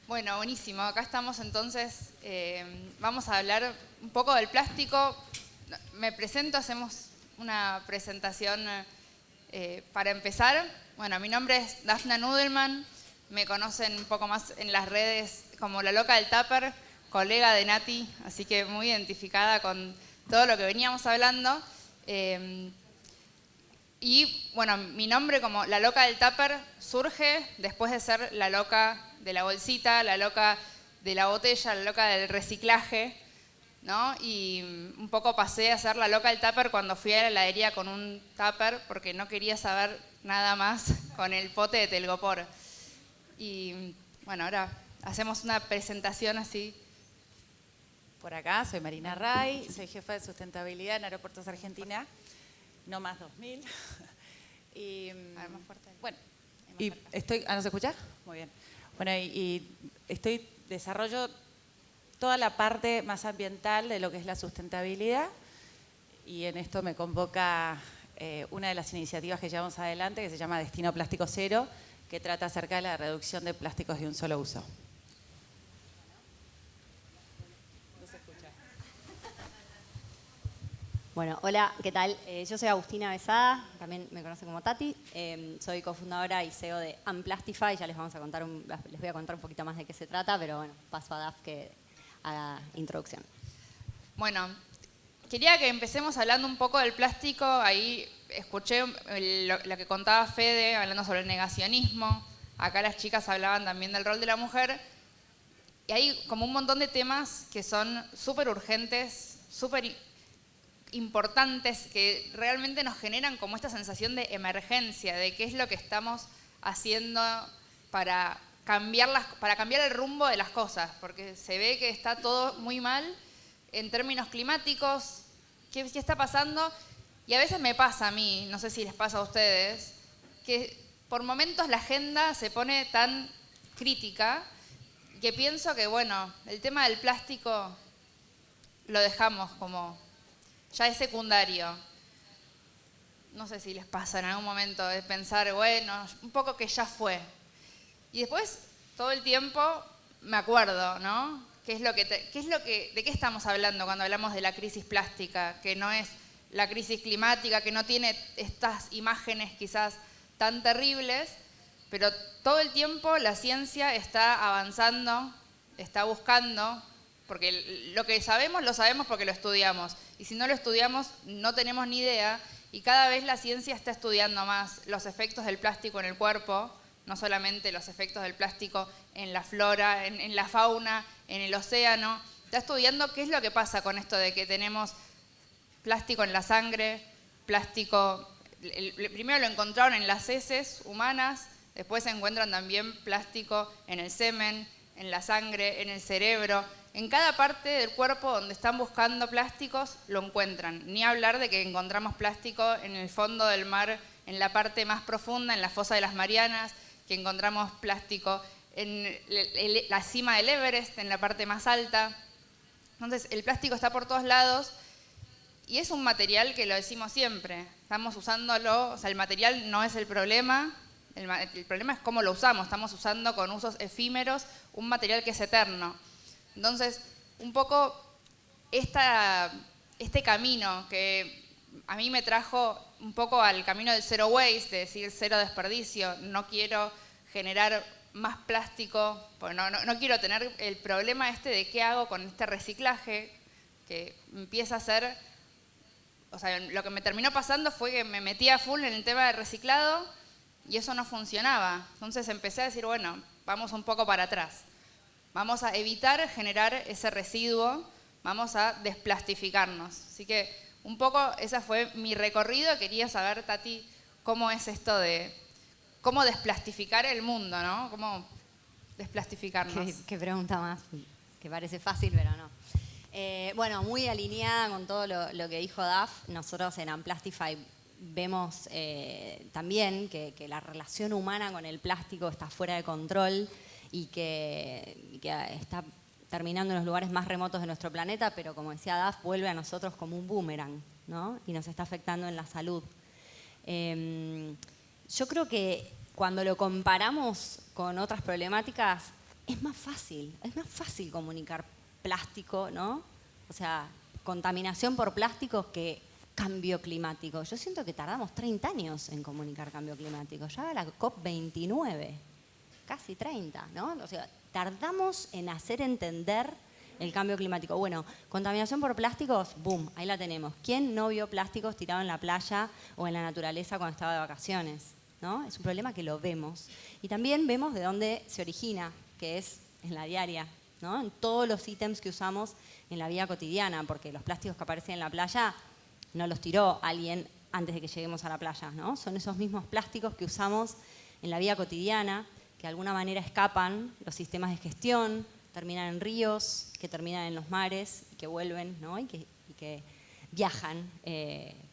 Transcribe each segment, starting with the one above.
Bueno, buenísimo. Acá estamos entonces. Vamos a hablar un poco del plástico. Me presento, hacemos una presentación para empezar. Bueno, mi nombre es Dafna Nudelman. Me conocen un poco más en las redes como la loca del tupper, colega de Nati, así que muy identificada con todo lo que veníamos hablando. Y bueno, mi nombre como la loca del tupper surge después de ser la loca de la bolsita, la loca de la botella, la loca del reciclaje, ¿no? Y un poco pasé a ser la loca del tupper cuando fui a la heladería con un tupper porque no quería saber nada más con el pote de telgopor. Y bueno, ahora hacemos una presentación así. Por acá, soy Marina Ray, soy jefa de sustentabilidad en Aeropuertos Argentina, no más 2000. Y, A ver, más fuerte. bueno, Más y cerca. estoy, ¿no se escucha? Muy bien. Bueno, desarrollo toda la parte más ambiental de lo que es la sustentabilidad, y en esto me convoca una de las iniciativas que llevamos adelante, que se llama Destino Plástico Cero, que trata acerca de la reducción de plásticos de un solo uso. Bueno, hola, ¿qué tal? Yo soy Agustina Besada, también me conocen como Tati. Soy cofundadora y CEO de Unplastify. Ya les voy a contar un poquito más de qué se trata, pero bueno, paso a Daf que haga introducción. Bueno, quería que empecemos hablando un poco del plástico. Ahí escuché lo que contaba Fede, hablando sobre el negacionismo. Acá las chicas hablaban también del rol de la mujer. Y hay como un montón de temas que son súper urgentes, súper importantes, que realmente nos generan como esta sensación de emergencia, de qué es lo que estamos haciendo para cambiar el rumbo de las cosas, porque se ve que está todo muy mal en términos climáticos. ¿Qué está pasando? Y a veces me pasa a mí, no sé si les pasa a ustedes, que por momentos la agenda se pone tan crítica que pienso que, bueno, el tema del plástico lo dejamos como, ya es secundario. No sé si les pasa en algún momento de pensar, bueno, un poco que ya fue. Y después, todo el tiempo, me acuerdo, ¿no? ¿De qué estamos hablando cuando hablamos de la crisis plástica? Que no es la crisis climática, que no tiene estas imágenes quizás tan terribles, pero todo el tiempo la ciencia está avanzando, está buscando, porque lo que sabemos lo sabemos porque lo estudiamos. Y si no lo estudiamos, no tenemos ni idea. Y cada vez la ciencia está estudiando más los efectos del plástico en el cuerpo, no solamente los efectos del plástico en la flora, en la fauna, en el océano. Está estudiando qué es lo que pasa con esto de que tenemos plástico en la sangre, plástico. Primero lo encontraron en las heces humanas, después se encuentran también plástico en el semen, en la sangre, en el cerebro. En cada parte del cuerpo donde están buscando plásticos lo encuentran. Ni hablar de que encontramos plástico en el fondo del mar, en la parte más profunda, en la fosa de las Marianas, que encontramos plástico en la cima del Everest, en la parte más alta. Entonces el plástico está por todos lados. Y es un material que lo decimos siempre, estamos usándolo, o sea, el material no es el problema, el problema es cómo lo usamos, estamos usando con usos efímeros un material que es eterno. Entonces, un poco este camino que a mí me trajo un poco al camino del zero waste, de decir cero desperdicio, no quiero generar más plástico, porque no quiero tener el problema de qué hago con este reciclaje, que empieza a ser. O sea, lo que me terminó pasando fue que me metí a full en el tema de reciclado y eso no funcionaba. Entonces empecé a decir, bueno, vamos un poco para atrás. Vamos a evitar generar ese residuo, vamos a desplastificarnos. Así que un poco ese fue mi recorrido. Quería saber, Tati, cómo es esto de cómo desplastificar el mundo, ¿no? Cómo desplastificarnos. Qué pregunta más, que parece fácil, pero no. Bueno, muy alineada con todo lo que dijo Daf. Nosotros en Unplastify vemos también que la relación humana con el plástico está fuera de control y que está terminando en los lugares más remotos de nuestro planeta, pero como decía Daf, vuelve a nosotros como un boomerang, ¿no? Y nos está afectando en la salud. Yo creo que cuando lo comparamos con otras problemáticas, es más fácil comunicar plástico, ¿no? O sea, contaminación por plásticos que cambio climático. Yo siento que tardamos 30 años en comunicar cambio climático. Ya la COP29, casi 30, ¿no? O sea, tardamos en hacer entender el cambio climático. Bueno, contaminación por plásticos, boom, ahí la tenemos. ¿Quién no vio plásticos tirados en la playa o en la naturaleza cuando estaba de vacaciones? ¿No? Es un problema que lo vemos. Y también vemos de dónde se origina, que es en la diaria, ¿no? En todos los ítems que usamos en la vida cotidiana, porque los plásticos que aparecen en la playa no los tiró alguien antes de que lleguemos a la playa, ¿no? Son esos mismos plásticos que usamos en la vida cotidiana, que de alguna manera escapan los sistemas de gestión, terminan en ríos, que terminan en los mares y que vuelven, ¿no? y que viajan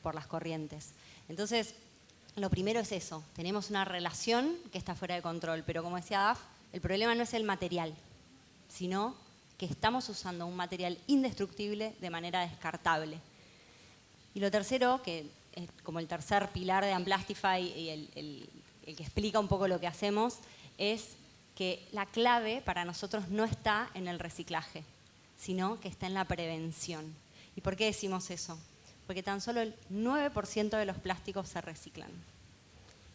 por las corrientes. Entonces, lo primero es eso, tenemos una relación que está fuera de control, pero como decía Daf, el problema no es el material, sino que estamos usando un material indestructible de manera descartable. Y lo tercero, que es como el tercer pilar de Unplastify y el que explica un poco lo que hacemos, es que la clave para nosotros no está en el reciclaje, sino que está en la prevención. ¿Y por qué decimos eso? Porque tan solo el 9% de los plásticos se reciclan.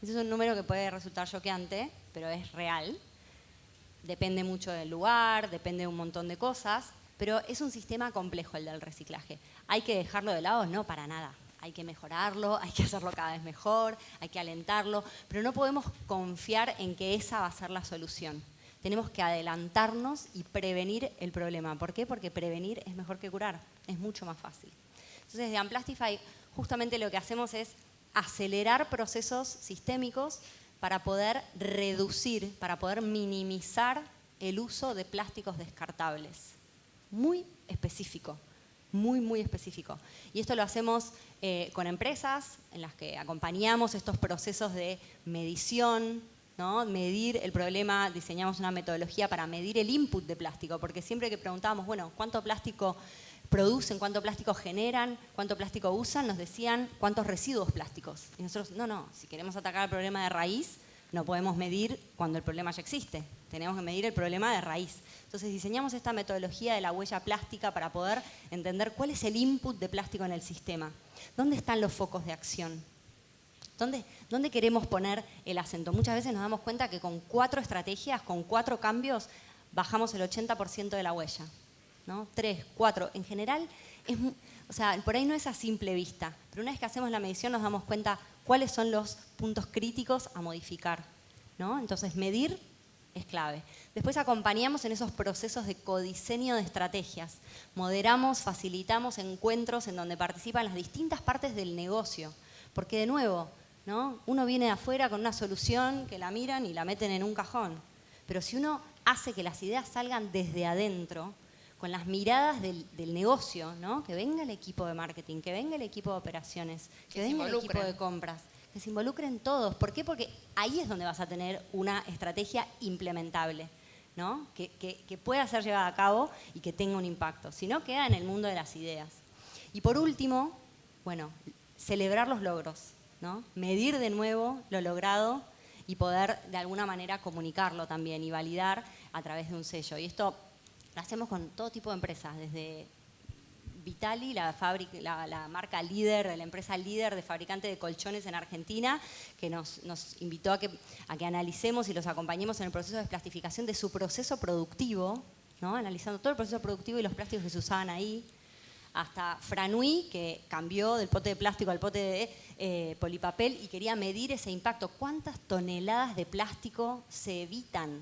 Ese es un número que puede resultar choqueante, pero es real. Depende mucho del lugar, depende de un montón de cosas, pero es un sistema complejo el del reciclaje. ¿Hay que dejarlo de lado? No, para nada. Hay que mejorarlo, hay que hacerlo cada vez mejor, hay que alentarlo, pero no podemos confiar en que esa va a ser la solución. Tenemos que adelantarnos y prevenir el problema. ¿Por qué? Porque prevenir es mejor que curar, es mucho más fácil. Entonces, de Unplastify, justamente lo que hacemos es acelerar procesos sistémicos para poder reducir, para poder minimizar el uso de plásticos descartables. Muy específico, muy específico. Y esto lo hacemos con empresas en las que acompañamos estos procesos de medición, ¿no? Medir el problema, diseñamos una metodología para medir el input de plástico, porque siempre que preguntábamos, bueno, ¿cuánto plástico producen, cuánto plástico generan, cuánto plástico usan? Nos decían cuántos residuos plásticos. Y nosotros, no, si queremos atacar el problema de raíz, no podemos medir cuando el problema ya existe. Tenemos que medir el problema de raíz. Entonces diseñamos esta metodología de la huella plástica para poder entender cuál es el input de plástico en el sistema. ¿Dónde están los focos de acción? ¿Dónde queremos poner el acento? Muchas veces nos damos cuenta que con 4 estrategias, con 4 cambios, bajamos el 80% de la huella, ¿no? 3, 4. En general, o sea, por ahí no es a simple vista, pero una vez que hacemos la medición nos damos cuenta cuáles son los puntos críticos a modificar, ¿no? Entonces, medir es clave. Después acompañamos en esos procesos de codiseño de estrategias. Moderamos, facilitamos encuentros en donde participan las distintas partes del negocio. Porque de nuevo, ¿no? Uno viene de afuera con una solución que la miran y la meten en un cajón. Pero si uno hace que las ideas salgan desde adentro, con las miradas del negocio, ¿no? Que venga el equipo de marketing, que venga el equipo de operaciones, que venga el equipo de compras, que se involucren todos. ¿Por qué? Porque ahí es donde vas a tener una estrategia implementable, ¿no? Que pueda ser llevada a cabo y que tenga un impacto. Si no, queda en el mundo de las ideas. Y por último, bueno, celebrar los logros, ¿no? Medir de nuevo lo logrado y poder de alguna manera comunicarlo también y validar a través de un sello. Y esto lo hacemos con todo tipo de empresas, desde Vitali, la marca líder, la empresa líder de fabricante de colchones en Argentina, que nos invitó a que analicemos y los acompañemos en el proceso de desplastificación de su proceso productivo, ¿no? Analizando todo el proceso productivo y los plásticos que se usaban ahí, hasta Franui, que cambió del pote de plástico al pote de polipapel y quería medir ese impacto. ¿Cuántas toneladas de plástico se evitan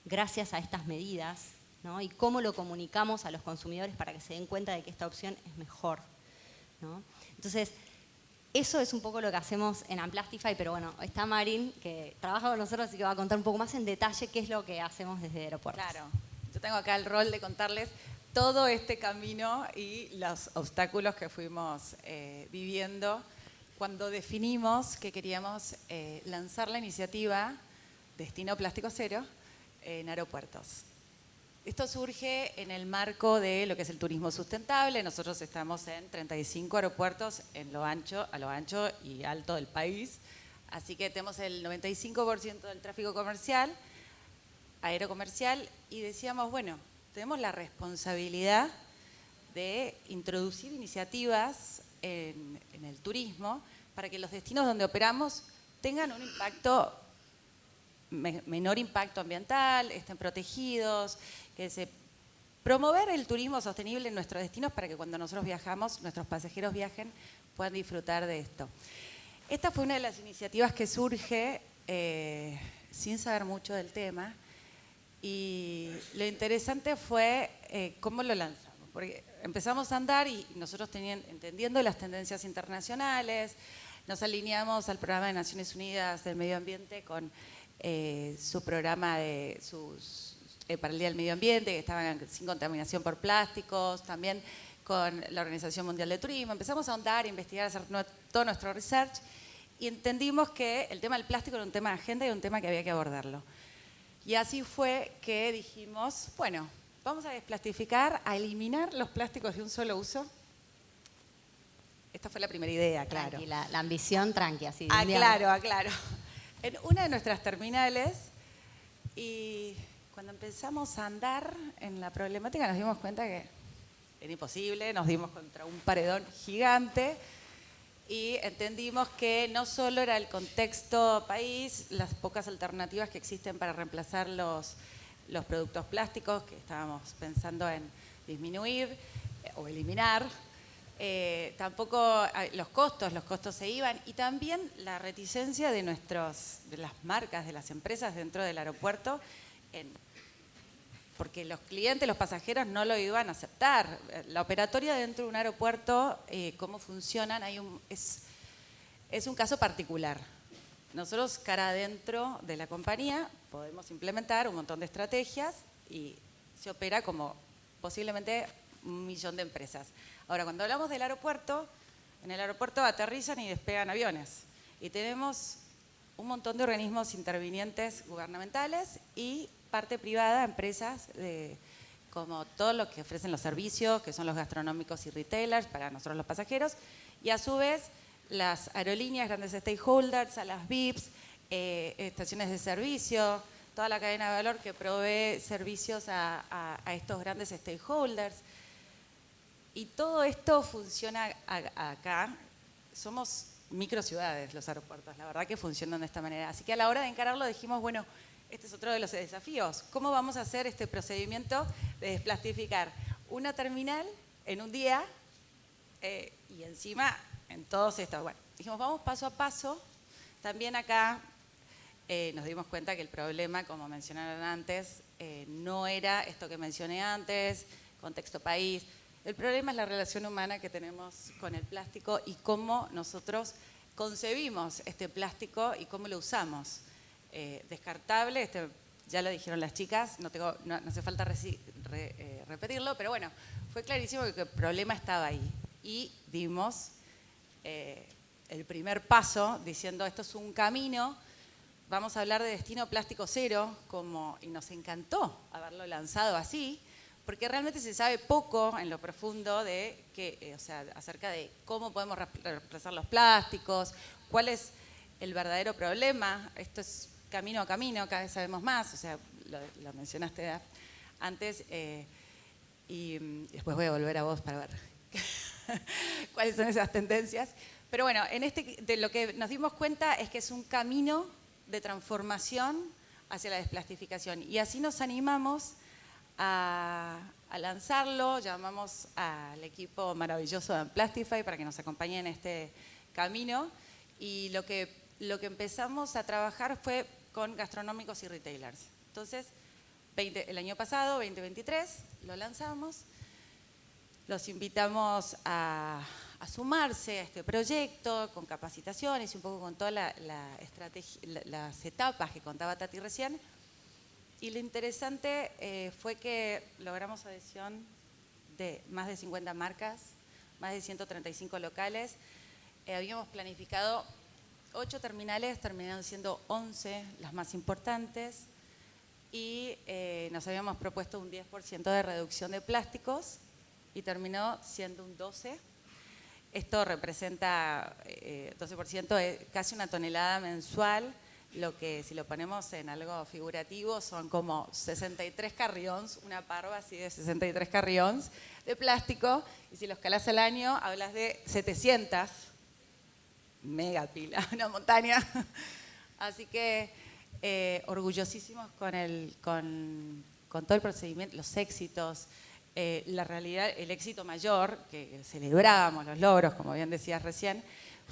gracias a estas medidas? ¿No? Y cómo lo comunicamos a los consumidores para que se den cuenta de que esta opción es mejor, ¿no? Entonces, eso es un poco lo que hacemos en Unplastify, pero bueno, está Marín, que trabaja con nosotros, así que va a contar un poco más en detalle qué es lo que hacemos desde Aeropuertos. Claro, yo tengo acá el rol de contarles todo este camino y los obstáculos que fuimos viviendo cuando definimos que queríamos lanzar la iniciativa Destino Plástico Cero en Aeropuertos. Esto surge en el marco de lo que es el turismo sustentable. Nosotros estamos en 35 aeropuertos a lo ancho y alto del país. Así que tenemos el 95% del tráfico comercial aerocomercial y decíamos, bueno, tenemos la responsabilidad de introducir iniciativas en el turismo para que los destinos donde operamos tengan un impacto, menor impacto ambiental, estén protegidos, que se promover el turismo sostenible en nuestros destinos para que cuando nosotros viajamos, nuestros pasajeros viajen, puedan disfrutar de esto. Esta fue una de las iniciativas que surge sin saber mucho del tema y lo interesante fue cómo lo lanzamos. Porque empezamos a andar y nosotros entendiendo las tendencias internacionales, nos alineamos al programa de Naciones Unidas del Medio Ambiente con su programa para el Día del Medio Ambiente, que estaban sin contaminación por plásticos, también con la Organización Mundial de Turismo. Empezamos a ahondar, a investigar, a hacer todo nuestro research y entendimos que el tema del plástico era un tema de agenda y un tema que había que abordarlo. Y así fue que dijimos, bueno, vamos a desplastificar, a eliminar los plásticos de un solo uso. Esta fue la primera idea, claro. Tranqui, la ambición tranqui, así. Aclaro. En una de nuestras terminales, y cuando empezamos a andar en la problemática nos dimos cuenta que era imposible, nos dimos contra un paredón gigante y entendimos que no solo era el contexto país, las pocas alternativas que existen para reemplazar los productos plásticos que estábamos pensando en disminuir o eliminar, tampoco los costos se iban y también la reticencia de las marcas, de las empresas dentro del aeropuerto, porque los clientes, los pasajeros no lo iban a aceptar. La operatoria dentro de un aeropuerto, cómo funcionan, es un caso particular. Nosotros, cara adentro de la compañía, podemos implementar un montón de estrategias y se opera como posiblemente 1 millón de empresas. Ahora, cuando hablamos del aeropuerto, en el aeropuerto aterrizan y despegan aviones. Y tenemos un montón de organismos intervinientes gubernamentales y parte privada, empresas como todos los que ofrecen los servicios, que son los gastronómicos y retailers para nosotros los pasajeros, y a su vez las aerolíneas, grandes stakeholders, a las VIPs, estaciones de servicio, toda la cadena de valor que provee servicios a estos grandes stakeholders. Y todo esto funciona acá. Somos microciudades los aeropuertos, la verdad que funcionan de esta manera. Así que a la hora de encararlo dijimos, bueno, este es otro de los desafíos. ¿Cómo vamos a hacer este procedimiento de desplastificar una terminal en un día y encima en todos estos? Bueno, dijimos, vamos paso a paso. También acá nos dimos cuenta que el problema, como mencionaron antes, no era esto que mencioné antes, contexto país. El problema es la relación humana que tenemos con el plástico y cómo nosotros concebimos este plástico y cómo lo usamos. Descartable, ya lo dijeron las chicas, no hace falta repetirlo, pero bueno, fue clarísimo que el problema estaba ahí. Y dimos el primer paso diciendo esto es un camino, vamos a hablar de destino plástico cero, y nos encantó haberlo lanzado así, porque realmente se sabe poco en lo profundo acerca de cómo podemos reemplazar los plásticos, cuál es el verdadero problema. Esto es camino a camino, cada vez sabemos más, o sea, lo mencionaste antes, y después voy a volver a vos para ver cuáles son esas tendencias. Pero bueno, de lo que nos dimos cuenta es que es un camino de transformación hacia la desplastificación, y así nos animamos a lanzarlo. Llamamos al equipo maravilloso de Unplastify para que nos acompañe en este camino, y lo que empezamos a trabajar fue con gastronómicos y retailers. Entonces, el año pasado, 2023, lo lanzamos, los invitamos a sumarse a este proyecto con capacitaciones y un poco con todas las etapas que contaba Tati recién. Y lo interesante fue que logramos adhesión de más de 50 marcas, más de 135 locales. Habíamos planificado 8 terminales, terminaron siendo 11 las más importantes, y nos habíamos propuesto un 10% de reducción de plásticos y terminó siendo un 12%. Esto representa 12%, casi 1 tonelada mensual lo que si lo ponemos en algo figurativo son como 63 carrions, una parva así de 63 carrions de plástico, y si los calás al año hablas de 700, mega pila, una montaña. Así que orgullosísimos con todo el procedimiento, los éxitos, la realidad, el éxito mayor, que celebrábamos los logros, como bien decías recién,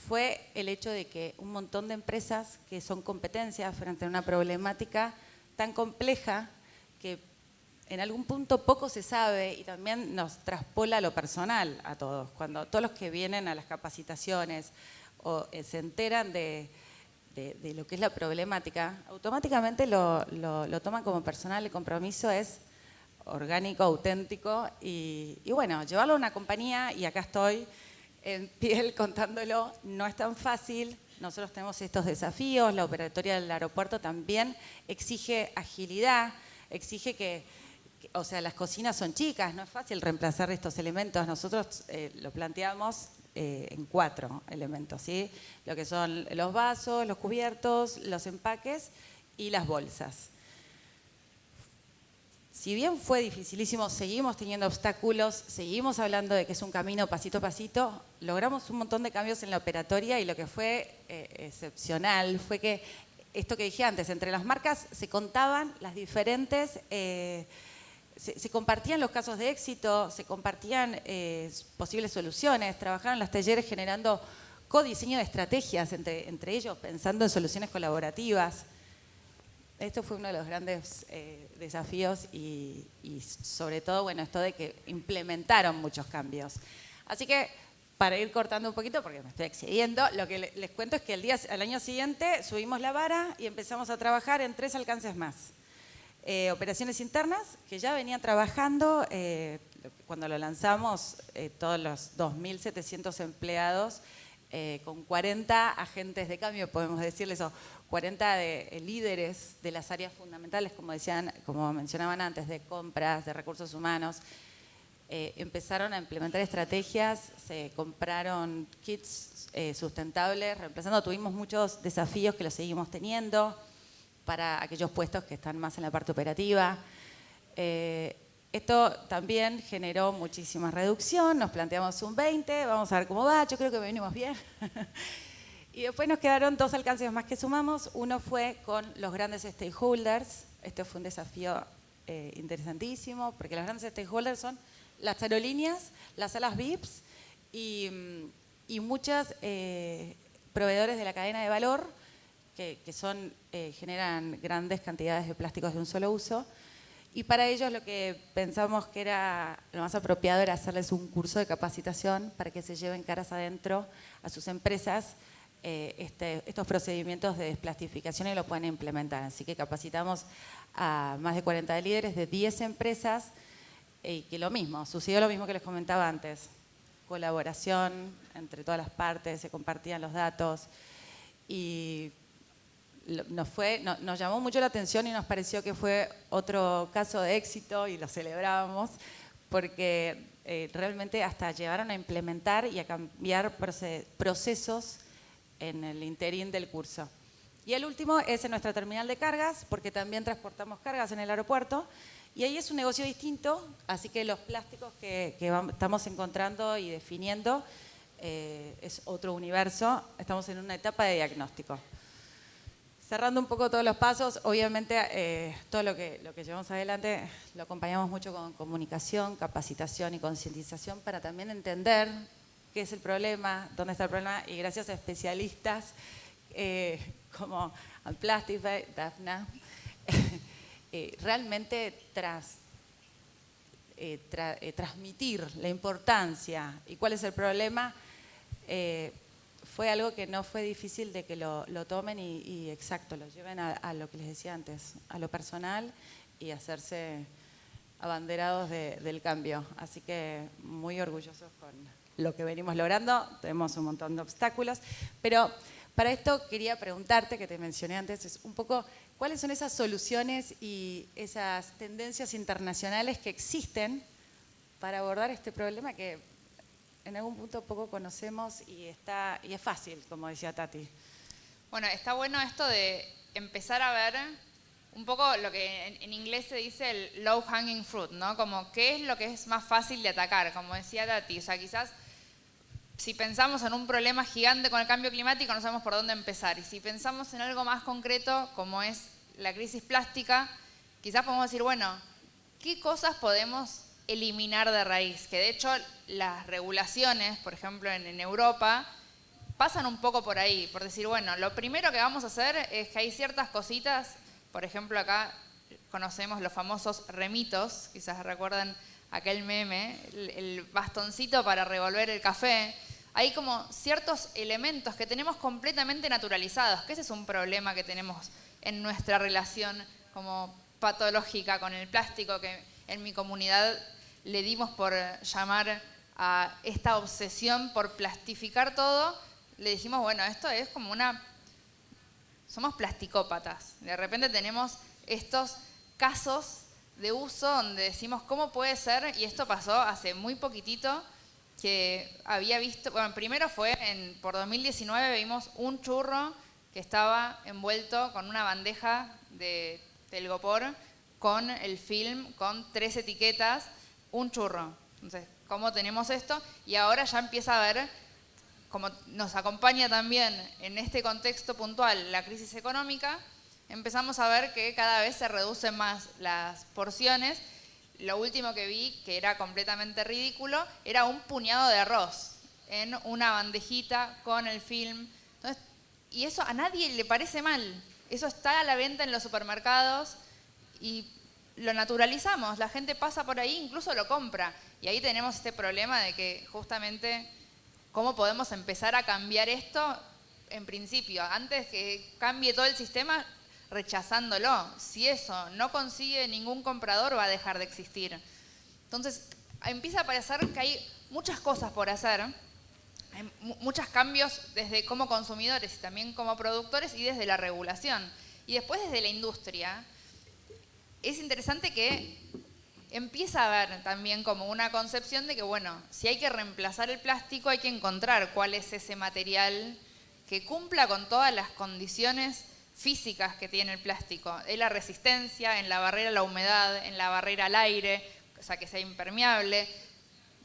fue el hecho de que un montón de empresas que son competencias frente a una problemática tan compleja que en algún punto poco se sabe y también nos traspola a lo personal a todos. Cuando todos los que vienen a las capacitaciones o se enteran de lo que es la problemática, automáticamente lo toman como personal. El compromiso es orgánico, auténtico y bueno, llevarlo a una compañía, y acá estoy en piel contándolo, no es tan fácil. Nosotros tenemos estos desafíos, la operatoria del aeropuerto también exige agilidad, exige o sea, las cocinas son chicas, no es fácil reemplazar estos elementos. Nosotros lo planteamos en 4 elementos, ¿sí? Lo que son los vasos, los cubiertos, los empaques y las bolsas. Si bien fue dificilísimo, seguimos teniendo obstáculos, seguimos hablando de que es un camino pasito a pasito, logramos un montón de cambios en la operatoria, y lo que fue excepcional fue que esto que dije antes, entre las marcas se contaban las diferentes, se compartían los casos de éxito, se compartían posibles soluciones, trabajaron los talleres generando codiseño de estrategias entre ellos, pensando en soluciones colaborativas. Esto fue uno de los grandes desafíos y sobre todo, bueno, esto de que implementaron muchos cambios. Así que, para ir cortando un poquito, porque me estoy excediendo, lo que les cuento es que al año siguiente subimos la vara y empezamos a trabajar en 3 alcances más. Operaciones internas, que ya venían trabajando, cuando lo lanzamos, todos los 2.700 empleados, con 40 agentes de cambio, podemos decirles, o 40 líderes de las áreas fundamentales, como mencionaban antes, de compras, de recursos humanos. Empezaron a implementar estrategias, se compraron kits sustentables, tuvimos muchos desafíos que los seguimos teniendo para aquellos puestos que están más en la parte operativa. Esto también generó muchísima reducción, nos planteamos un 20, vamos a ver cómo va, yo creo que venimos bien. Y después nos quedaron 2 alcances más que sumamos. Uno fue con los grandes stakeholders. Esto fue un desafío interesantísimo, porque los grandes stakeholders son las aerolíneas, las salas VIPs y muchos proveedores de la cadena de valor que generan grandes cantidades de plásticos de un solo uso. Y para ellos lo que pensamos que era lo más apropiado era hacerles un curso de capacitación para que se lleven caras adentro a sus empresas estos procedimientos de desplastificación y lo puedan implementar. Así que capacitamos a más de 40 líderes de 10 empresas y que sucedió lo mismo que les comentaba antes. Colaboración entre todas las partes, se compartían los datos y nos llamó mucho la atención y nos pareció que fue otro caso de éxito y lo celebrábamos porque realmente hasta llegaron a implementar y a cambiar procesos en el interín del curso. Y el último es en nuestra terminal de cargas, porque también transportamos cargas en el aeropuerto, y ahí es un negocio distinto, así que los plásticos que estamos encontrando y definiendo es otro universo, estamos en una etapa de diagnóstico. Cerrando un poco todos los pasos, obviamente todo lo que llevamos adelante lo acompañamos mucho con comunicación, capacitación y concientización para también entender qué es el problema, dónde está el problema, y gracias a especialistas como Amplastify, Dafna, realmente transmitir la importancia y cuál es el problema fue algo que no fue difícil de que lo tomen y exacto, lo lleven a lo que les decía antes, a lo personal y hacerse abanderados del cambio. Así que muy orgullosos con lo que venimos logrando, tenemos un montón de obstáculos, pero para esto quería preguntarte, que te mencioné antes, es un poco cuáles son esas soluciones y esas tendencias internacionales que existen para abordar este problema que en algún punto poco conocemos y es fácil, como decía Tati. Bueno, está bueno esto de empezar a ver un poco lo que en inglés se dice el low hanging fruit, ¿no? Como qué es lo que es más fácil de atacar, como decía Tati. O sea, quizás si pensamos en un problema gigante con el cambio climático no sabemos por dónde empezar. Y si pensamos en algo más concreto como es la crisis plástica, quizás podemos decir, bueno, ¿qué cosas podemos eliminar de raíz? Que de hecho las regulaciones, por ejemplo en Europa, pasan un poco por ahí, por decir, bueno, lo primero que vamos a hacer es que hay ciertas cositas, por ejemplo acá conocemos los famosos remitos, quizás recuerdan aquel meme, el bastoncito para revolver el café. Hay como ciertos elementos que tenemos completamente naturalizados, que ese es un problema que tenemos en nuestra relación como patológica con el plástico, que en mi comunidad le dimos por llamar a esta obsesión por plastificar todo. Le dijimos, bueno, esto es como somos plasticópatas. De repente tenemos estos casos de uso donde decimos, ¿cómo puede ser? Y esto pasó hace muy poquitito, que había visto, bueno, primero fue por 2019 vimos un churro que estaba envuelto con una bandeja de telgopor con el film, con 3 etiquetas, un churro. Entonces, ¿cómo tenemos esto? Y ahora ya empieza a haber, como nos acompaña también en este contexto puntual la crisis económica, empezamos a ver que cada vez se reducen más las porciones. Lo último que vi, que era completamente ridículo, era un puñado de arroz en una bandejita con el film. Entonces, y eso a nadie le parece mal. Eso está a la venta en los supermercados y lo naturalizamos. La gente pasa por ahí, incluso lo compra. Y ahí tenemos este problema de que justamente cómo podemos empezar a cambiar esto en principio. Antes que cambie todo el sistema, rechazándolo. Si eso no consigue ningún comprador, va a dejar de existir. Entonces, empieza a parecer que hay muchas cosas por hacer, hay muchos cambios desde como consumidores y también como productores y desde la regulación. Y después desde la industria, es interesante que empieza a haber también como una concepción de que, bueno, si hay que reemplazar el plástico, hay que encontrar cuál es ese material que cumpla con todas las condiciones físicas que tiene el plástico, en la resistencia, en la barrera a la humedad, en la barrera al aire, o sea, que sea impermeable.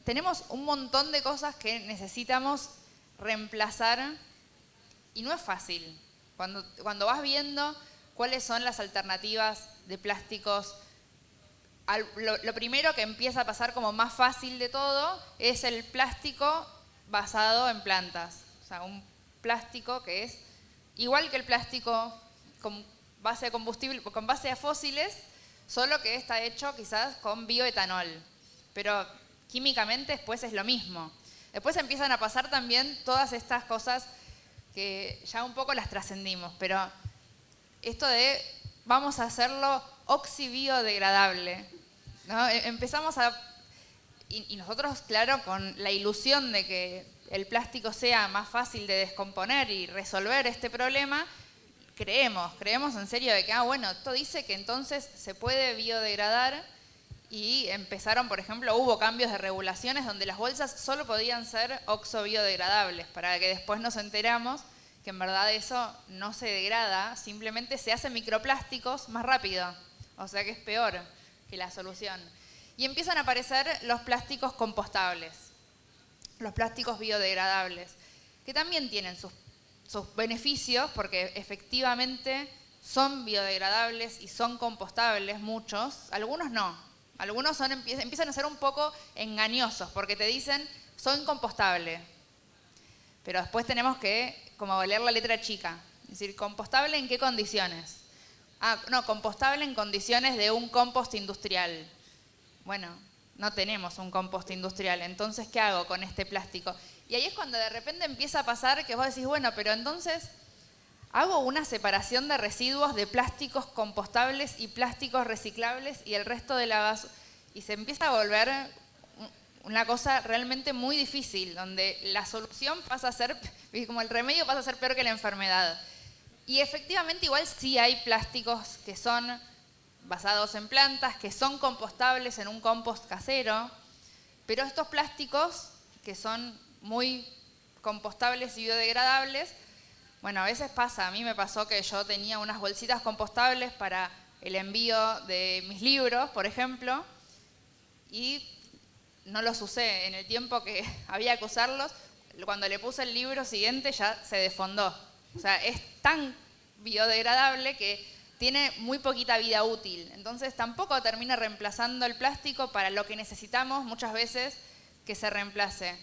Tenemos un montón de cosas que necesitamos reemplazar y no es fácil. Cuando vas viendo cuáles son las alternativas de plásticos, lo primero que empieza a pasar como más fácil de todo es el plástico basado en plantas. O sea, un plástico que es igual que el plástico con base a combustible, con base a fósiles, solo que está hecho quizás con bioetanol. Pero químicamente después es lo mismo. Después empiezan a pasar también todas estas cosas que ya un poco las trascendimos, pero esto de vamos a hacerlo oxibiodegradable, ¿no? Empezamos y nosotros, claro, con la ilusión de que el plástico sea más fácil de descomponer y resolver este problema, creemos en serio de que, bueno, esto dice que entonces se puede biodegradar y empezaron, por ejemplo, hubo cambios de regulaciones donde las bolsas solo podían ser oxo-biodegradables, para que después nos enteramos que en verdad eso no se degrada, simplemente se hacen microplásticos más rápido, o sea que es peor que la solución. Y empiezan a aparecer los plásticos compostables, los plásticos biodegradables, que también tienen sus beneficios porque efectivamente son biodegradables y son compostables muchos, algunos no. Algunos empiezan a ser un poco engañosos porque te dicen son compostables, pero después tenemos que como leer la letra chica, es decir, ¿compostable en qué condiciones? No, compostable en condiciones de un compost industrial. Bueno, no tenemos un compost industrial, entonces ¿qué hago con este plástico? Y ahí es cuando de repente empieza a pasar que vos decís, bueno, pero entonces hago una separación de residuos de plásticos compostables y plásticos reciclables y el resto de la basura. Y se empieza a volver una cosa realmente muy difícil, donde la solución pasa a ser, como el remedio pasa a ser peor que la enfermedad. Y efectivamente igual sí hay plásticos que son basados en plantas, que son compostables en un compost casero, pero estos plásticos que son muy compostables y biodegradables, Bueno, a veces pasa, a mí me pasó que yo tenía unas bolsitas compostables para el envío de mis libros, por ejemplo, y no los usé en el tiempo que había que usarlos. Cuando le puse el libro siguiente ya se desfondó. O sea, es tan biodegradable que tiene muy poquita vida útil. Entonces tampoco termina reemplazando el plástico para lo que necesitamos muchas veces que se reemplace.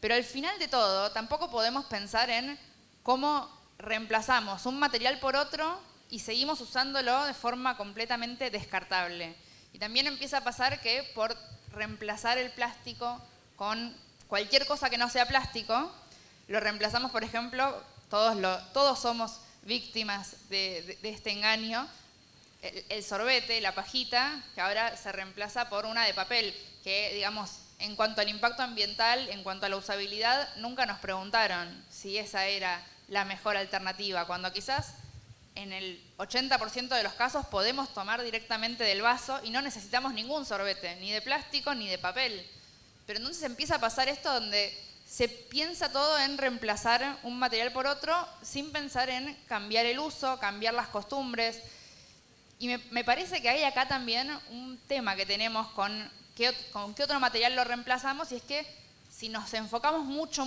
Pero al final de todo, tampoco podemos pensar en cómo reemplazamos un material por otro y seguimos usándolo de forma completamente descartable. Y también empieza a pasar que por reemplazar el plástico con cualquier cosa que no sea plástico, lo reemplazamos, por ejemplo, todos somos víctimas de este engaño, el sorbete, la pajita, que ahora se reemplaza por una de papel, que digamos, en cuanto al impacto ambiental, en cuanto a la usabilidad, nunca nos preguntaron si esa era la mejor alternativa, cuando quizás en el 80% de los casos podemos tomar directamente del vaso y no necesitamos ningún sorbete, ni de plástico ni de papel. Pero entonces empieza a pasar esto donde se piensa todo en reemplazar un material por otro sin pensar en cambiar el uso, cambiar las costumbres. Y me parece que hay acá también un tema que tenemos con qué otro material lo reemplazamos, y es que si nos enfocamos mucho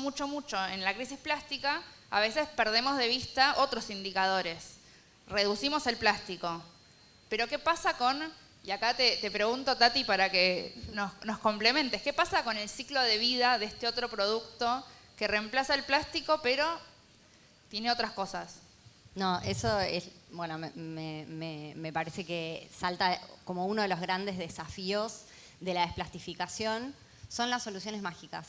en la crisis plástica, a veces perdemos de vista otros indicadores. Reducimos el plástico. Pero ¿qué pasa con, y acá te pregunto, Tati, para que nos complementes, ¿qué pasa con el ciclo de vida de este otro producto que reemplaza el plástico pero tiene otras cosas? No, eso es, bueno, me parece que salta como uno de los grandes desafíos de la desplastificación, son las soluciones mágicas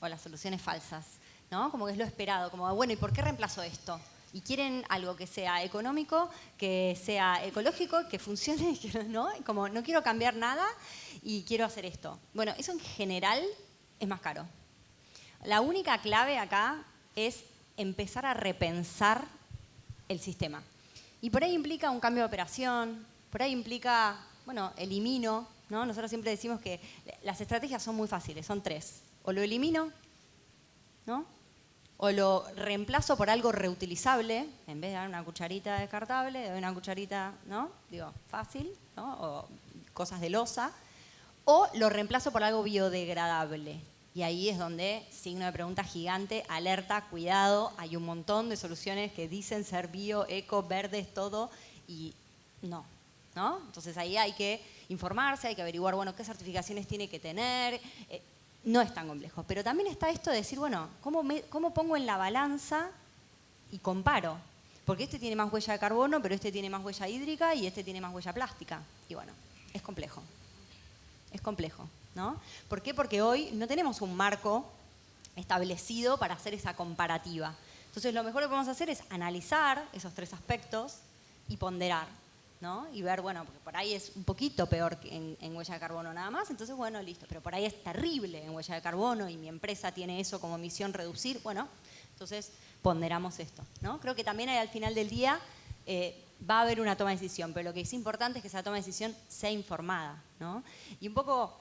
o las soluciones falsas, ¿no? Como que es lo esperado, como, bueno, ¿y por qué reemplazo esto? Y quieren algo que sea económico, que sea ecológico, que funcione, ¿no? Como no quiero cambiar nada y quiero hacer esto. Bueno, eso en general es más caro. La única clave acá es empezar a repensar el sistema. Y por ahí implica un cambio de operación, por ahí implica, bueno, elimino, ¿no? Nosotros siempre decimos que las estrategias son muy fáciles, son 3. O lo elimino, ¿no? O lo reemplazo por algo reutilizable, en vez de dar una cucharita descartable, doy una cucharita, ¿no? Digo, fácil, ¿no? O cosas de loza. O lo reemplazo por algo biodegradable. Y ahí es donde, signo de pregunta gigante, alerta, cuidado, hay un montón de soluciones que dicen ser bio, eco, verdes, todo, y no, ¿no? Entonces ahí hay que informarse, hay que averiguar, bueno, qué certificaciones tiene que tener. No es tan complejo, pero también está esto de decir, bueno, ¿cómo pongo en la balanza y comparo? Porque este tiene más huella de carbono, pero este tiene más huella hídrica y este tiene más huella plástica. Y bueno, es complejo. Es complejo, ¿no? ¿Por qué? Porque hoy no tenemos un marco establecido para hacer esa comparativa. Entonces, lo mejor que podemos hacer es analizar esos 3 aspectos y ponderar, ¿no? Y ver, bueno, porque por ahí es un poquito peor que en huella de carbono nada más, entonces, bueno, listo. Pero por ahí es terrible en huella de carbono y mi empresa tiene eso como misión reducir, bueno, entonces ponderamos esto, ¿no? Creo que también al final del día va a haber una toma de decisión, pero lo que es importante es que esa toma de decisión sea informada, ¿no? Y un poco,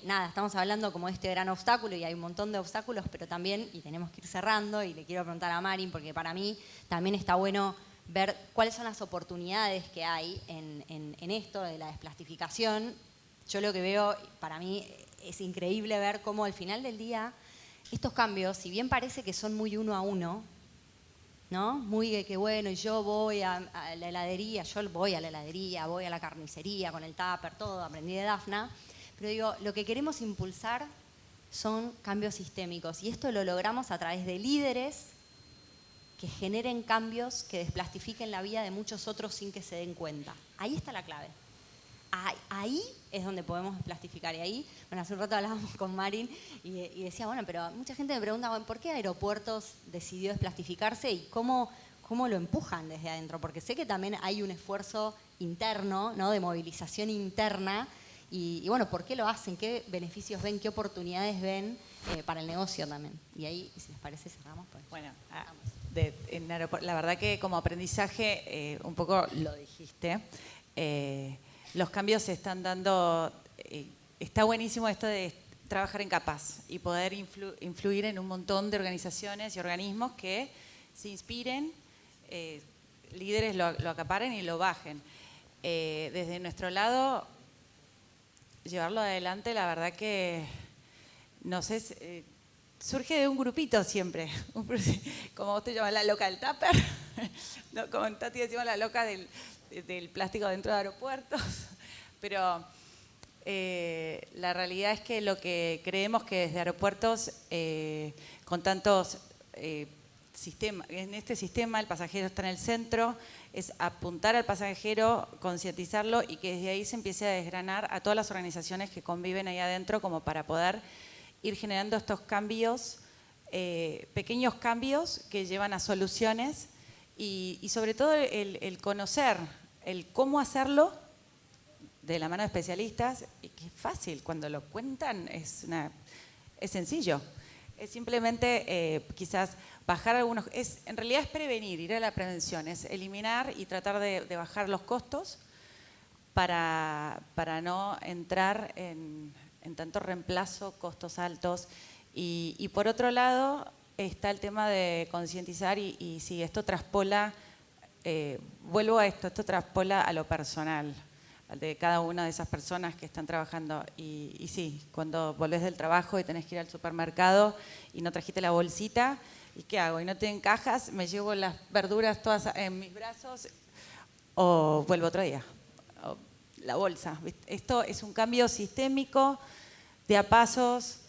nada, estamos hablando como de este gran obstáculo y hay un montón de obstáculos, pero también, y tenemos que ir cerrando, y le quiero preguntar a Marin, porque para mí también está bueno ver cuáles son las oportunidades que hay en esto de la desplastificación. Yo lo que veo, para mí es increíble ver cómo al final del día estos cambios, si bien parece que son muy uno a uno, ¿no? Muy de que bueno, yo voy a la heladería, voy a la carnicería con el tupper, todo, aprendí de Dafna, pero digo, lo que queremos impulsar son cambios sistémicos y esto lo logramos a través de líderes que generen cambios que desplastifiquen la vida de muchos otros sin que se den cuenta. Ahí está la clave. Ahí es donde podemos desplastificar. Y ahí, bueno, hace un rato hablábamos con Marin y decía, bueno, pero mucha gente me pregunta, bueno, ¿por qué Aeropuertos decidió desplastificarse y cómo lo empujan desde adentro? Porque sé que también hay un esfuerzo interno, ¿no? De movilización interna. Y bueno, ¿por qué lo hacen? ¿Qué beneficios ven? ¿Qué oportunidades ven para el negocio también? Y ahí, si les parece, cerramos. Pues. Bueno, la verdad que como aprendizaje, un poco lo dijiste, los cambios se están dando, está buenísimo esto de trabajar en capas y poder influir en un montón de organizaciones y organismos que se inspiren, líderes lo acaparen y lo bajen. Desde nuestro lado, llevarlo adelante, la verdad que, no sé, surge de un grupito siempre, como vos te llamas, la loca del tupper, no, como en Tati decimos la loca del plástico dentro de aeropuertos, pero la realidad es que lo que creemos que desde aeropuertos, con tantos sistemas, en este sistema el pasajero está en el centro, es apuntar al pasajero, concientizarlo y que desde ahí se empiece a desgranar a todas las organizaciones que conviven ahí adentro como para poder ir generando estos cambios, pequeños cambios que llevan a soluciones y sobre todo el conocer, el cómo hacerlo de la mano de especialistas, y que es fácil, cuando lo cuentan es sencillo. Es simplemente quizás bajar algunos, en realidad es prevenir, ir a la prevención, es eliminar y tratar de bajar los costos para no entrar en tanto reemplazo, costos altos. Y por otro lado está el tema de concientizar y si esto traspola, vuelvo a esto traspola a lo personal, de cada una de esas personas que están trabajando. Y sí, cuando volvés del trabajo y tenés que ir al supermercado y no trajiste la bolsita, ¿y qué hago? Y no te encajas, me llevo las verduras todas en mis brazos o vuelvo otro día. O la bolsa. Esto es un cambio sistémico, de a pasos,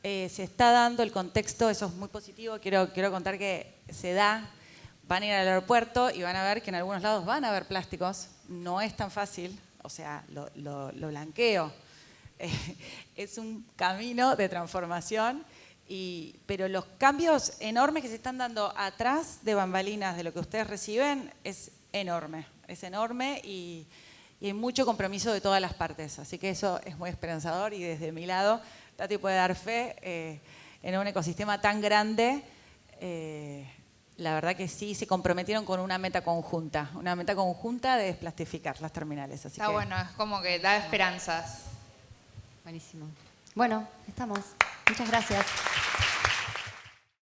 se está dando el contexto, eso es muy positivo, quiero contar que se da. Van a ir al aeropuerto y van a ver que en algunos lados van a haber plásticos, no es tan fácil, o sea, lo blanqueo. Es un camino de transformación, pero los cambios enormes que se están dando atrás de bambalinas de lo que ustedes reciben es enorme y hay mucho compromiso de todas las partes, así que eso es muy esperanzador y desde mi lado, Tati puede dar fe, en un ecosistema tan grande, la verdad que sí se comprometieron con una meta conjunta de desplastificar las terminales. Así Está bueno, es como que da esperanzas. Buenísimo. Bueno, estamos. Muchas gracias.